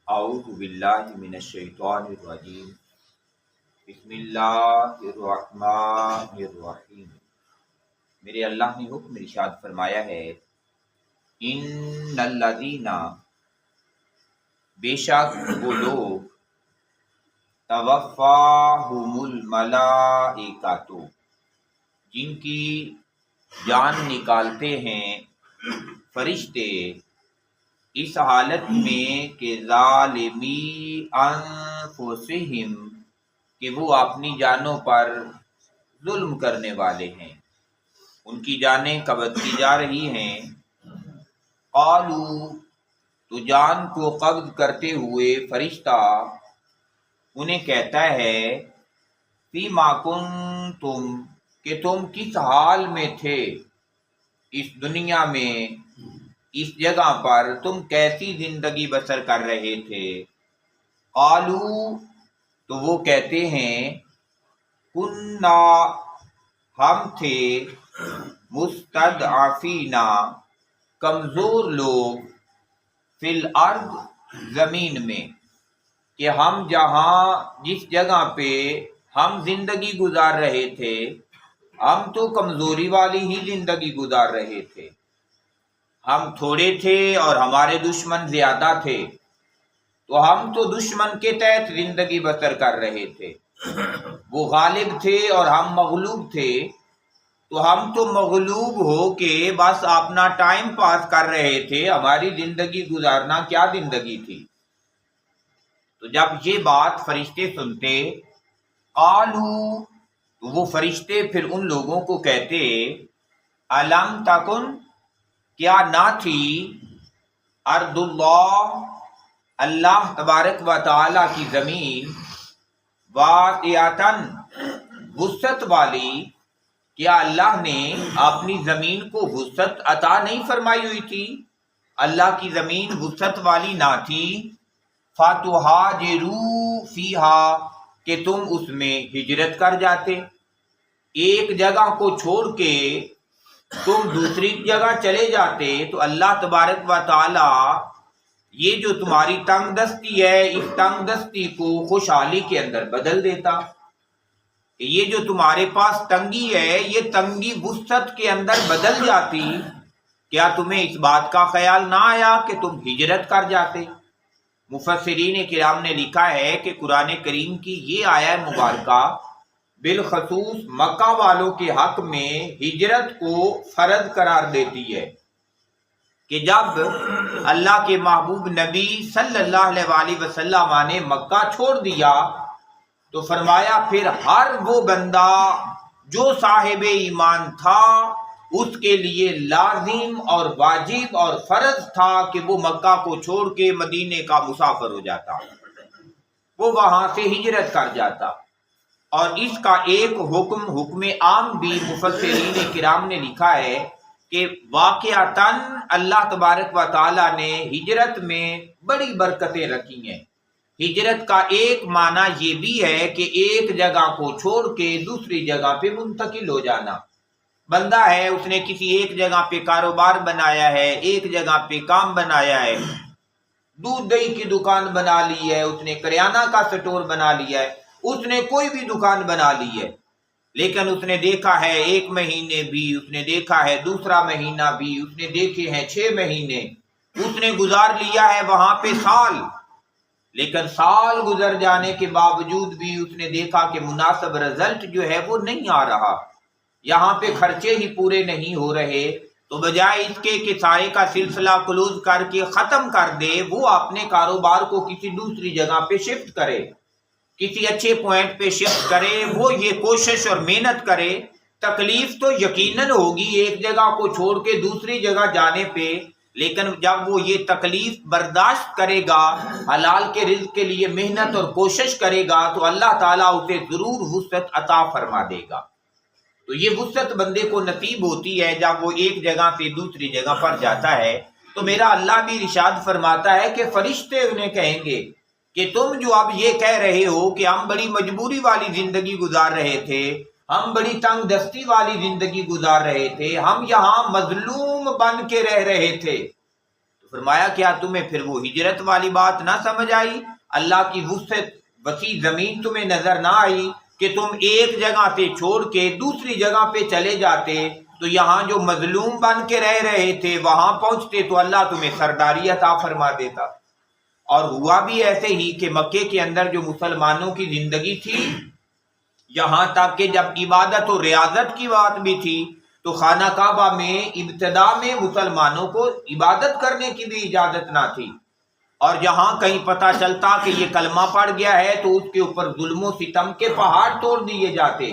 اعوذ باللہ من الشیطان الرجیم بسم اللہ الرحمن الرحیم۔ میرے اللہ نے حکم ارشاد فرمایا ہے، ان الذین، بے شک وہ لوگ، توفاہم الملائکۃ، جن کی جان نکالتے ہیں فرشتے، اس حالت میں کہ ظالمی انفسہم، کہ وہ اپنی جانوں پر ظلم کرنے والے ہیں، ان کی جانیں قبض کی جا رہی ہیں۔ قالو، تو جان کو قبض کرتے ہوئے فرشتہ انہیں کہتا ہے، فیما کنتم، کہ تم کس حال میں تھے اس دنیا میں، اس جگہ پر تم کیسی زندگی بسر کر رہے تھے۔ قالو، تو وہ کہتے ہیں، کننا، ہم تھے، مستضعفین، کمزور لوگ، فی الارض، زمین میں، کہ ہم جس جگہ پہ ہم زندگی گزار رہے تھے، ہم تو کمزوری والی ہی زندگی گزار رہے تھے، ہم تھوڑے تھے اور ہمارے دشمن زیادہ تھے، تو ہم تو دشمن کے تحت زندگی بسر کر رہے تھے، وہ غالب تھے اور ہم مغلوب تھے، تو ہم تو مغلوب ہو کے بس اپنا ٹائم پاس کر رہے تھے، ہماری زندگی گزارنا کیا زندگی تھی۔ تو جب یہ بات فرشتے سنتے، قالو، تو وہ فرشتے پھر ان لوگوں کو کہتے، الم تکن، کیا نہ تھی، ارض اللہ، اللہ تبارک و تعالی کی زمین، واسعۃً، وسعت والی، کیا اللہ نے اپنی زمین کو وسعت عطا نہیں فرمائی ہوئی تھی؟ اللہ کی زمین وسعت والی نہ تھی؟ فتہاجروا فیہا، کہ تم اس میں ہجرت کر جاتے، ایک جگہ کو چھوڑ کے تم دوسری جگہ چلے جاتے، تو اللہ تبارک و تعالی یہ جو تمہاری تنگ دستی ہے، اس تنگ دستی کو خوشحالی کے اندر بدل دیتا، کہ یہ جو تمہارے پاس تنگی ہے، یہ تنگی وسعت کے اندر بدل جاتی۔ کیا تمہیں اس بات کا خیال نہ آیا کہ تم ہجرت کر جاتے؟ مفسرین کرام نے لکھا ہے کہ قرآن کریم کی یہ آیہ مبارکہ بالخصوص مکہ والوں کے حق میں ہجرت کو فرض قرار دیتی ہے، کہ جب اللہ کے محبوب نبی صلی اللہ علیہ وآلہ وسلم نے مکہ چھوڑ دیا، تو فرمایا پھر ہر وہ بندہ جو صاحب ایمان تھا، اس کے لیے لازم اور واجب اور فرض تھا کہ وہ مکہ کو چھوڑ کے مدینے کا مسافر ہو جاتا، وہ وہاں سے ہجرت کر جاتا۔ اور اس کا ایک حکم عام بھی مفسرین کرام نے لکھا ہے کہ واقعتاً اللہ تبارک و تعالی نے ہجرت میں بڑی برکتیں رکھی ہیں۔ ہجرت کا ایک معنی یہ بھی ہے کہ ایک جگہ کو چھوڑ کے دوسری جگہ پہ منتقل ہو جانا۔ بندہ ہے، اس نے کسی ایک جگہ پہ کاروبار بنایا ہے، ایک جگہ پہ کام بنایا ہے، دودھ دہی کی دکان بنا لی ہے، اس نے کریانہ کا سٹور بنا لیا ہے، اس نے کوئی بھی دکان بنا لی ہے، لیکن اس نے دیکھا ہے 1 مہینے بھی، اس نے دیکھا ہے دوسرا مہینہ بھی، اس نے دیکھے ہیں 6 مہینے، اس نے گزار لیا ہے وہاں پہ سال، لیکن سال گزر جانے کے باوجود بھی اس نے دیکھا کہ مناسب رزلٹ جو ہے وہ نہیں آ رہا، یہاں پہ خرچے ہی پورے نہیں ہو رہے، تو بجائے اس کے کہ سارے کا سلسلہ کلوز کر کے ختم کر دے، وہ اپنے کاروبار کو کسی دوسری جگہ پہ شفٹ کرے، کسی اچھے پوائنٹ پہ شفٹ کرے، وہ یہ کوشش اور محنت کرے۔ تکلیف تو یقیناً ہوگی ایک جگہ کو چھوڑ کے دوسری جگہ جانے پہ، لیکن جب وہ یہ تکلیف برداشت کرے گا، حلال کے رزق کے لیے محنت اور کوشش کرے گا، تو اللہ تعالیٰ اسے ضرور وسعت عطا فرما دے گا۔ تو یہ وسعت بندے کو نصیب ہوتی ہے جب وہ ایک جگہ سے دوسری جگہ پر جاتا ہے۔ تو میرا اللہ بھی ارشاد فرماتا ہے کہ فرشتے انہیں کہیں گے کہ تم جو اب یہ کہہ رہے ہو کہ ہم بڑی مجبوری والی زندگی گزار رہے تھے، ہم بڑی تنگ دستی والی زندگی گزار رہے تھے، ہم یہاں مظلوم بن کے رہ رہے تھے، فرمایا کیا تمہیں پھر وہ ہجرت والی بات نہ سمجھ آئی؟ اللہ کی وسعت وسیع زمین تمہیں نظر نہ آئی کہ تم ایک جگہ سے چھوڑ کے دوسری جگہ پہ چلے جاتے تو یہاں جو مظلوم بن کے رہ رہے تھے وہاں پہنچتے تو اللہ تمہیں سرداری عطا فرما دیتا۔ اور ہوا بھی ایسے ہی کہ مکے کے اندر جو مسلمانوں کی زندگی تھی، یہاں تک کہ جب عبادت و ریاضت کی بات بھی تھی تو خانہ کعبہ میں ابتدا میں مسلمانوں کو عبادت کرنے کی بھی اجازت نہ تھی، اور جہاں کہیں پتہ چلتا کہ یہ کلمہ پڑ گیا ہے تو اس کے اوپر ظلم و ستم کے پہاڑ توڑ دیے جاتے،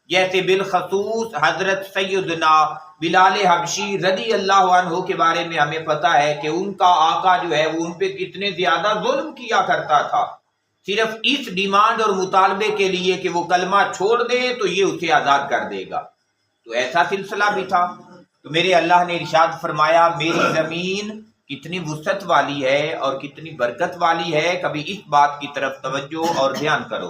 جیسے بالخصوص حضرت سیدنا بلال حبشی رضی اللہ عنہ کے بارے میں ہمیں پتہ ہے کہ ان کا آقا جو ہے وہ ان پہ کتنے زیادہ ظلم کیا کرتا تھا، صرف اس ڈیمانڈ اور مطالبے کے لیے کہ وہ کلمہ چھوڑ دیں تو یہ اسے آزاد کر دے گا۔ تو ایسا سلسلہ بھی تھا۔ تو میرے اللہ نے ارشاد فرمایا میری زمین کتنی وسعت والی ہے اور کتنی برکت والی ہے، کبھی اس بات کی طرف توجہ اور دھیان کرو۔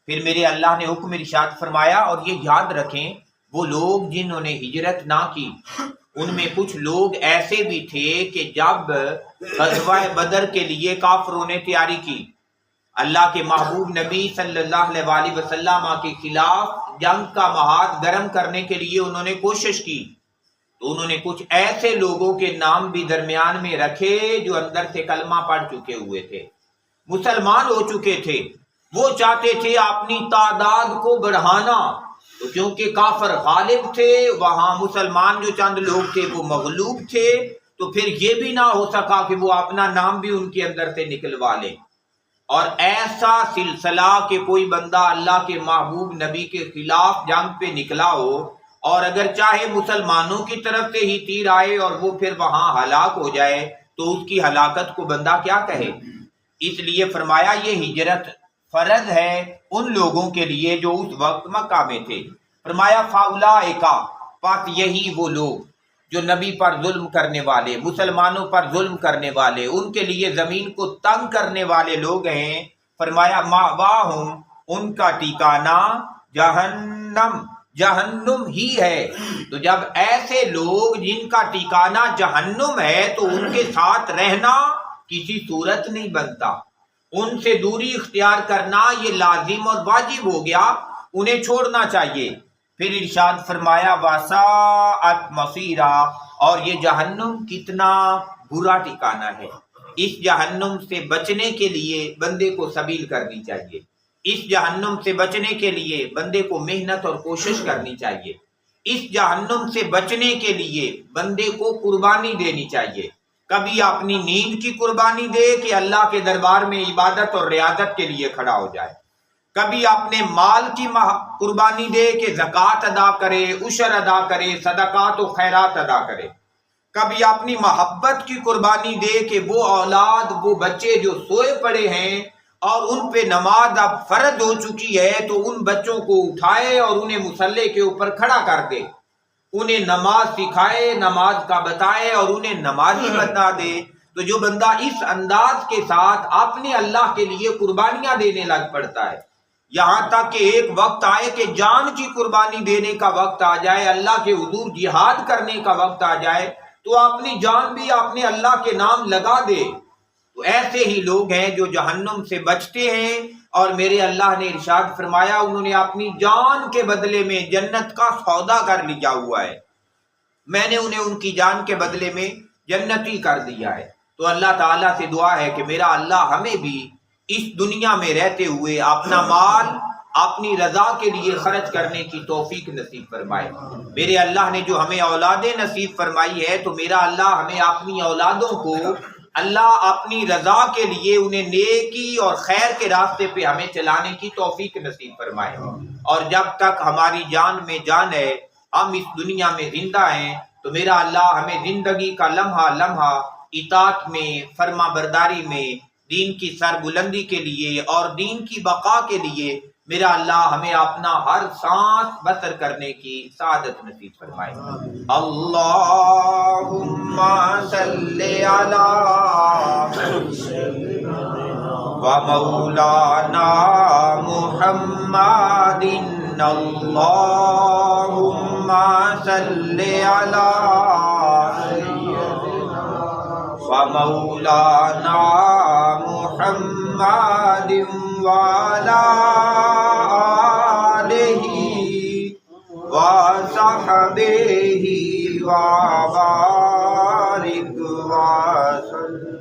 پھر میرے اللہ نے حکم ارشاد فرمایا، اور یہ یاد رکھیں وہ لوگ جنہوں نے ہجرت نہ کی ان میں کچھ لوگ ایسے بھی تھے کہ جب غزوہ بدر کے لیے کافروں نے تیاری کی، اللہ کے محبوب نبی صلی اللہ علیہ وسلم کے خلاف جنگ کا محاذ گرم کرنے کے لیے انہوں نے کوشش کی، تو انہوں نے کچھ ایسے لوگوں کے نام بھی درمیان میں رکھے جو اندر سے کلمہ پڑھ چکے ہوئے تھے، مسلمان ہو چکے تھے، وہ چاہتے تھے اپنی تعداد کو بڑھانا، تو کیونکہ کافر غالب تھے وہاں مسلمان جو چند لوگ تھے وہ مغلوب تھے، تو پھر یہ بھی نہ ہو سکا کہ وہ اپنا نام بھی ان کے اندر سے نکلوا لیں۔ اور ایسا سلسلہ کہ کوئی بندہ اللہ کے محبوب نبی کے خلاف جنگ پہ نکلا ہو اور اگر چاہے مسلمانوں کی طرف سے ہی تیر آئے اور وہ پھر وہاں ہلاک ہو جائے تو اس کی ہلاکت کو بندہ کیا کہے؟ اس لیے فرمایا یہ ہجرت فرض ہے ان لوگوں کے لیے جو اس وقت مکہ میں تھے۔ فرمایا فاولائکا، پس یہی وہ لوگ جو نبی پر ظلم کرنے والے، مسلمانوں پر ظلم کرنے والے، ان کے لیے زمین کو تنگ کرنے والے لوگ ہیں۔ فرمایا مأواہم، ان کا ٹھکانہ جہنم، جہنم ہی ہے۔ تو جب ایسے لوگ جن کا ٹھکانہ جہنم ہے تو ان کے ساتھ رہنا کسی صورت نہیں بنتا، ان سے دوری اختیار کرنا یہ لازم اور واجب ہو گیا، انہیں چھوڑنا چاہیے۔ پھر ارشاد فرمایا وَسَاءَتْ مَصِيرًا، اور یہ جہنم کتنا برا ٹھکانہ ہے۔ اس جہنم سے بچنے کے لیے بندے کو سبیل کرنی چاہیے، اس جہنم سے بچنے کے لیے بندے کو محنت اور کوشش کرنی چاہیے، اس جہنم سے بچنے کے لیے بندے کو قربانی دینی چاہیے، کبھی اپنی نیند کی قربانی دے کہ اللہ کے دربار میں عبادت اور ریاضت کے لیے کھڑا ہو جائے، کبھی اپنے مال کی قربانی دے کہ زکوٰۃ ادا کرے، عشر ادا کرے، صدقات و خیرات ادا کرے، کبھی اپنی محبت کی قربانی دے کہ وہ اولاد، وہ بچے جو سوئے پڑے ہیں اور ان پہ نماز اب فرض ہو چکی ہے تو ان بچوں کو اٹھائے اور انہیں مصلی کے اوپر کھڑا کر دے، انہیں نماز سکھائے، نماز کا بتائے اور انہیں نمازی بتا دے۔ تو جو بندہ اس انداز کے ساتھ اپنے اللہ کے لیے قربانیاں دینے لگ پڑتا ہے، یہاں تک کہ ایک وقت آئے کہ جان کی قربانی دینے کا وقت آ جائے، اللہ کے حضور جہاد کرنے کا وقت آ جائے تو اپنی جان بھی اپنے اللہ کے نام لگا دے، تو ایسے ہی لوگ ہیں جو جہنم سے بچتے ہیں، اور میرے اللہ نے ارشاد فرمایا انہوں نے اپنی جان کے بدلے میں جنت کا سودا کر لیا ہوا ہے، میں نے انہیں ان کی جان کے بدلے میں جنتی کر دیا ہے۔ تو اللہ تعالیٰ سے دعا ہے کہ میرا اللہ ہمیں بھی اس دنیا میں رہتے ہوئے اپنا مال اپنی رضا کے لیے خرچ کرنے کی توفیق نصیب فرمائے۔ میرے اللہ نے جو ہمیں اولادیں نصیب فرمائی ہے تو میرا اللہ ہمیں اپنی اولادوں کو اللہ اپنی رضا کے لیے انہیں نیکی اور خیر کے راستے پہ ہمیں چلانے کی توفیق نصیب فرمائے، اور جب تک ہماری جان میں جان ہے، ہم اس دنیا میں زندہ ہیں، تو میرا اللہ ہمیں زندگی کا لمحہ لمحہ اطاعت میں، فرما برداری میں، دین کی سربلندی کے لیے اور دین کی بقا کے لیے میرا اللہ ہمیں اپنا ہر سانس بسر کرنے کی سعادت نصیب فرمائے۔ اللہم صلی علی و مولانا محمد، اللہم صلی علی ومولانا محمد وعلى آلہ وصحبہ وبارک وسلم.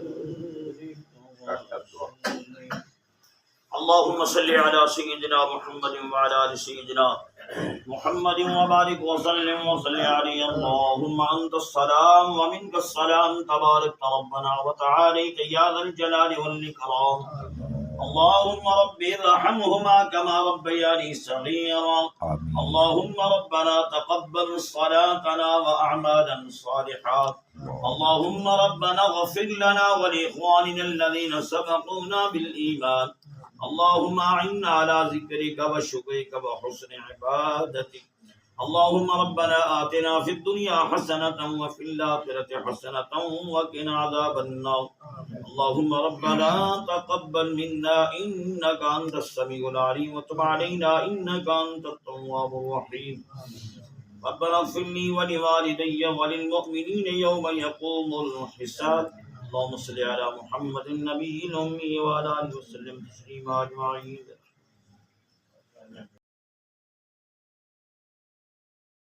اللهم صل على سيدنا محمد وعلى آل سيدنا محمد وبارك وسلم وصل عليه. اللهم أنت السلام ومنك السلام تبارك ربنا وتعاليت يا ذا الجلال والإكرام. اللهم رب ارحمهما كما ربياني صغيرا. اللهم ربنا تقبل صلاتنا وأعمالنا الصالحات. اللهم ربنا اغفر لنا ولإخواننا الذين سبقونا بالإيمان. اللهم أعنا على ذكرك وشكرك وحسن عبادتك. اللهم ربنا آتنا في الدنيا حسنة وفي الآخرة حسنة وقنا عذاب النار. اللهم ربنا تقبل منا إنك أنت السميع العليم وتب علينا إنك أنت التواب الرحيم. ربنا اغفر لي ولوالدي وللمؤمنين يوم يقوم الحساب. اللهم صل على محمد النبي الأمي وعلى آله وسلم تسليما أجمعين.